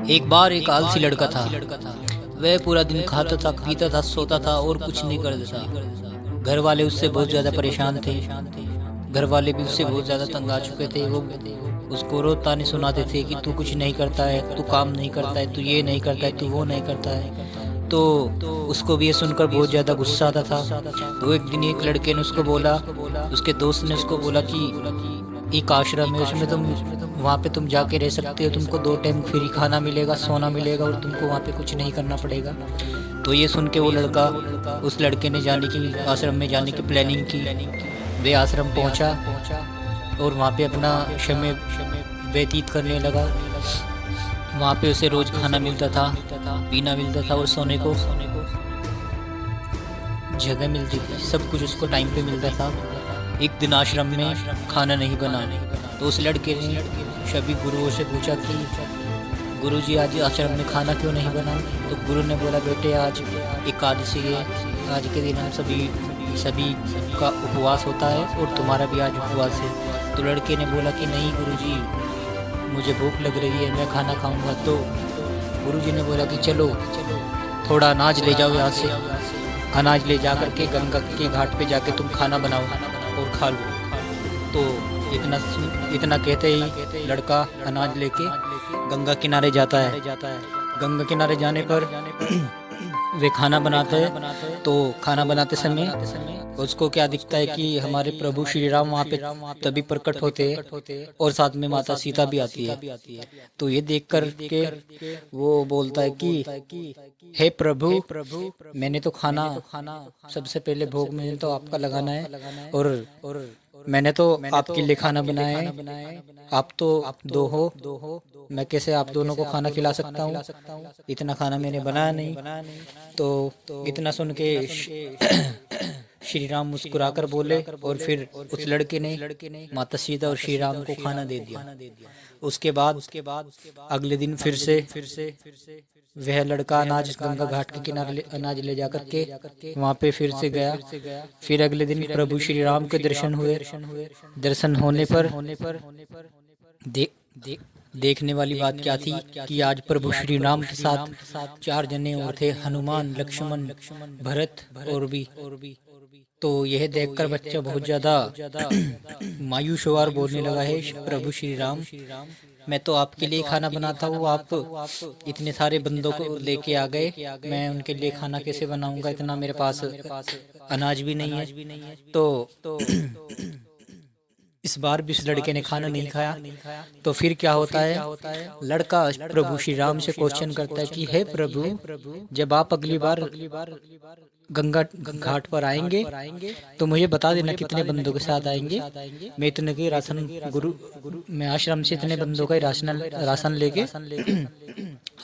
एक बार एक आलसी लड़का था। वह पूरा दिन खाता था, पीता था, सोता था और कुछ नहीं करता था। घर वाले उससे बहुत ज़्यादा परेशान थे। घर वाले भी उससे बहुत ज़्यादा तंग आ चुके थे। वो उसको रोज ताने सुनाते थे कि तू कुछ नहीं करता है, तू काम नहीं करता है, तू ये नहीं करता है, तू वो नहीं करता है। तो उसको भी ये सुनकर बहुत ज़्यादा गुस्सा आता था। तो एक दिन एक लड़के ने उसको बोला, उसके दोस्त ने उसको बोला कि एक आश्रम है, उसमें तुम वहाँ पे तुम जाके रह सकते हो, तुमको 2 टाइम फ्री खाना मिलेगा, सोना मिलेगा और तुमको वहाँ पे कुछ नहीं करना पड़ेगा। तो ये सुन के वो लड़का, उस लड़के ने जाने की, आश्रम में जाने की प्लानिंग की। वे आश्रम पहुँचा और वहाँ पे अपना समय व्यतीत करने लगा। वहाँ पे उसे रोज खाना मिलता था, पीना मिलता था और सोने को जगह मिलती थी। सब कुछ उसको टाइम पे मिलता था। एक दिन आश्रम में खाना नहीं बना, तो उस लड़के ने सभी गुरुओं से पूछा कि गुरुजी आज आश्रम में खाना क्यों नहीं बना। तो गुरु ने बोला, बेटे आज एकादशी है, आज के दिन हम सभी का उपवास होता है और तुम्हारा भी आज उपवास है। तो लड़के ने बोला कि नहीं गुरुजी, मुझे भूख लग रही है, मैं खाना खाऊंगा। तो गुरुजी ने बोला कि चलो थोड़ा अनाज ले जाओ यहाँ से, अनाज ले जा करके गंगा के घाट पे जाके तुम खाना बनाओ और खा लो। तो इतना कहते ही लड़का अनाज लेके गंगा किनारे जाता है। गंगा किनारे जाने पर वे खाना बनाते हैं। तो खाना बनाते समय उसको क्या दिखता है कि हमारे प्रभु श्री राम वहाँ पे तभी प्रकट होते हैं और साथ में माता सीता भी आती है। तो ये देख कर के वो बोलता है कि हे प्रभु, मैंने तो खाना सबसे पहले भोग में तो आपका लगाना है और मैंने तो आपके लिए खाना बनाया है। आप तो दो हो, मैं कैसे आप दोनों को खाना खिला सकता हूँ, इतना खाना मैंने बनाया नहीं। तो इतना सुन के श्री राम मुस्कुराकर बोले और फिर उस लड़के ने माता सीता और श्री राम को खाना दे दिया। उसके बाद अगले दिन फिर से वह लड़का अनाज गंगा घाट के किनारे अनाज ले जाकर के वहाँ पे फिर से गया। फिर अगले दिन प्रभु श्री राम के दर्शन हुए। दर्शन होने पर देखने वाली बात क्या थी कि आज प्रभु श्री राम के साथ 4 जने और थे, हनुमान, लक्ष्मण, भरत और भी। तो यह देखकर बच्चा बहुत ज्यादा मायूस हुआ और बोलने लगा, है प्रभु श्री राम, मैं तो आपके लिए खाना बनाता हूँ, आप इतने सारे बंदों को लेके आ गए, मैं उनके लिए खाना कैसे बनाऊंगा, इतना मेरे पास अनाज भी नहीं है। तो इस बार भी इस लड़के ने खाना नहीं खाया। तो फिर क्या होता है, लड़का प्रभु श्री राम से क्वेश्चन करता है कि हे प्रभु, जब आप अगली बार गंगा घाट पर आएंगे तो मुझे बता देना कितने बंदों के साथ आएंगे। मैं इतने के राशन मैं आश्रम से इतने बंदों का राशन लेके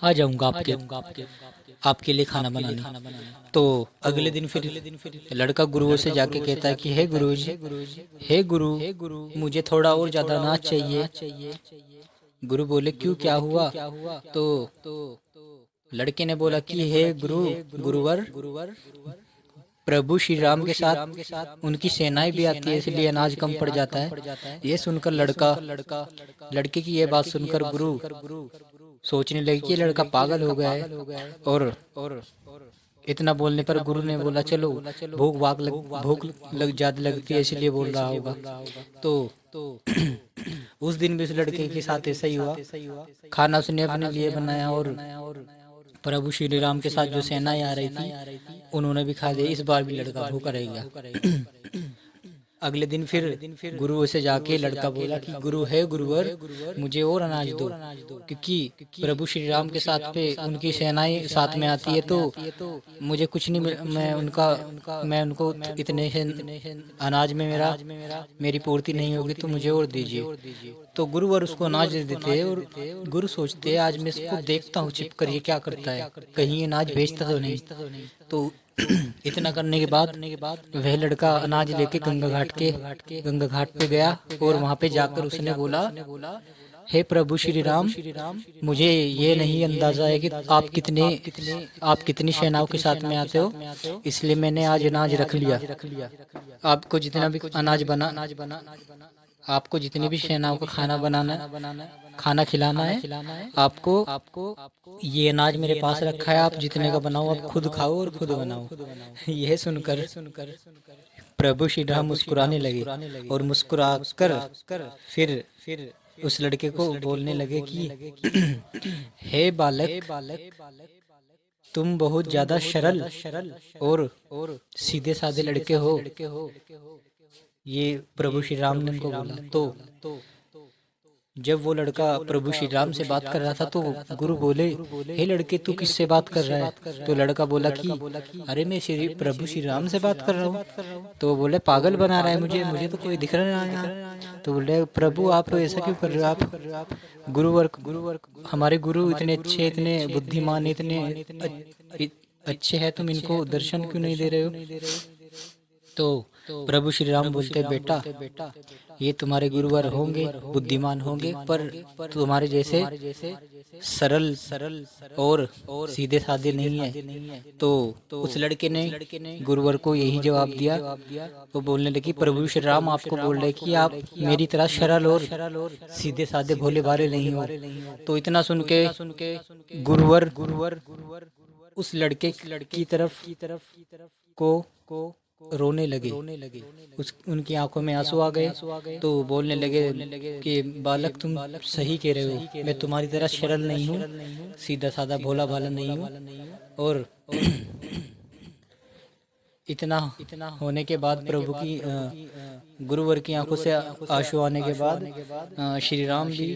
आ जाऊंगा आपके लिए खाना बनाने। तो अगले दिन फिर लड़का गुरुओं से जाके कहता है कि हे गुरु, मुझे थोड़ा और ज्यादा अनाज चाहिए। गुरु बोले, क्यों, क्या हुआ। तो लड़के ने बोला कि हे गुरुवर, प्रभु श्री राम के साथ उनकी सेनाएं भी आती है, इसलिए अनाज कम पड़ जाता है। ये सुनकर लड़के की यह बात सुनकर गुरु सोचने लगे कि लड़का पागल हो गया है। और इतना बोलने पर गुरु ने बोला, चलो भूख ज्यादा लगती है इसलिए बोल रहा होगा। तो उस दिन भी उस लड़के के साथ ऐसा ही हुआ। खाना उसने अपने लिए बनाया और प्रभु श्री राम के साथ जो सेनाएं आ रही थी उन्होंने भी खा लिया। इस बार भी लड़का भूखा रह गया। अगले दिन फिर गुरु से जाके लड़का बोला कि गुरुवर, मुझे और अनाज दो, क्योंकि प्रभु श्री राम के साथ पे उनकी सेनाएं साथ में आती है तो मुझे कुछ नहीं, मैं उनको इतने अनाज में मेरी पूर्ति नहीं होगी, तो मुझे और दीजिए। तो गुरुवर उसको अनाज दे देते हैं और गुरु सोचते हैं आज मैं इसको देखता हूँ छिप कर ये क्या करता है, कहीं अनाज भेजता तो नहीं। तो इतना करने के बाद वह लड़का अनाज लेके गंगा घाट पे गया और वहाँ पे जाकर उसने बोला, हे प्रभु श्री राम, मुझे ये नहीं अंदाजा है कि आप कितनी सेनाओं के साथ में आते हो, इसलिए मैंने आज अनाज रख लिया। आपको जितना भी अनाज बना आपको जितनी भी सेनाओं का खाना बनाना खाना खिलाना है, आपको ये अनाज मेरे पास रखा है, आप जितने का बनाओ आप खुद खाओ और खुद बनाओ। यह सुनकर प्रभु श्री राम मुस्कुराने लगे और मुस्कुरा कर फिर उस लड़के को बोलने लगे कि हे बालक, तुम बहुत ज्यादा सरल और सीधे साधे लड़के हो। ये प्रभु श्री राम ने उनको बोला। तो जब वो लड़का प्रभु श्री राम से बात कर रहा था तो गुरु बोले, हे लड़के तू किससे बात कर रहा है? तो लड़का बोला कि अरे मैं प्रभु श्री राम से बात कर रहा हूँ। तो वो बोले पागल बना रहा है मुझे तो कोई दिख रहा है यहाँ। तो बोले प्रभु आप ऐसा क्यों कर रहे हो? आप गुरुवर हमारे गुरु इतने अच्छे, इतने बुद्धिमान, इतने अच्छे हैं, तुम इनको दर्शन क्यों नहीं दे रहे हो? तो प्रभु श्री राम बोलते, बेटा ये तुम्हारे गुरुवर होंगे, बुद्धिमान होंगे, पर तुम्हारे जैसे सरल और सीधे साधे नहीं है। तो उस लड़के ने गुरुवर को यही जवाब दिया। वो बोलने लगी, प्रभु श्री राम आपको बोल रहे कि आप मेरी तरह सरल और सीधे साधे भोले भाले नहीं हो। तो इतना सुन के गुरुवर उस लड़के की तरफ को रोने लगे। उनकी आंखों में आंसू आ गए। तो बोलने लगे कि बालक तुम सही कह रहे हो, मैं तुम्हारी तरह सरल नहीं हूँ, सीधा साधा भोला भाला नहीं हूँ। और इतना होने के बाद प्रभु की गुरुवर की आंखों से आंसू आने के बाद श्री राम भी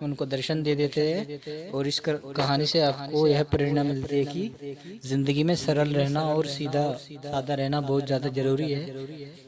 उनको दर्शन दे देते हैं। और इस कहानी से आपको यह प्रेरणा मिलती है कि जिंदगी में सरल रहना और सीधा साधा रहना बहुत ज़्यादा जरूरी है।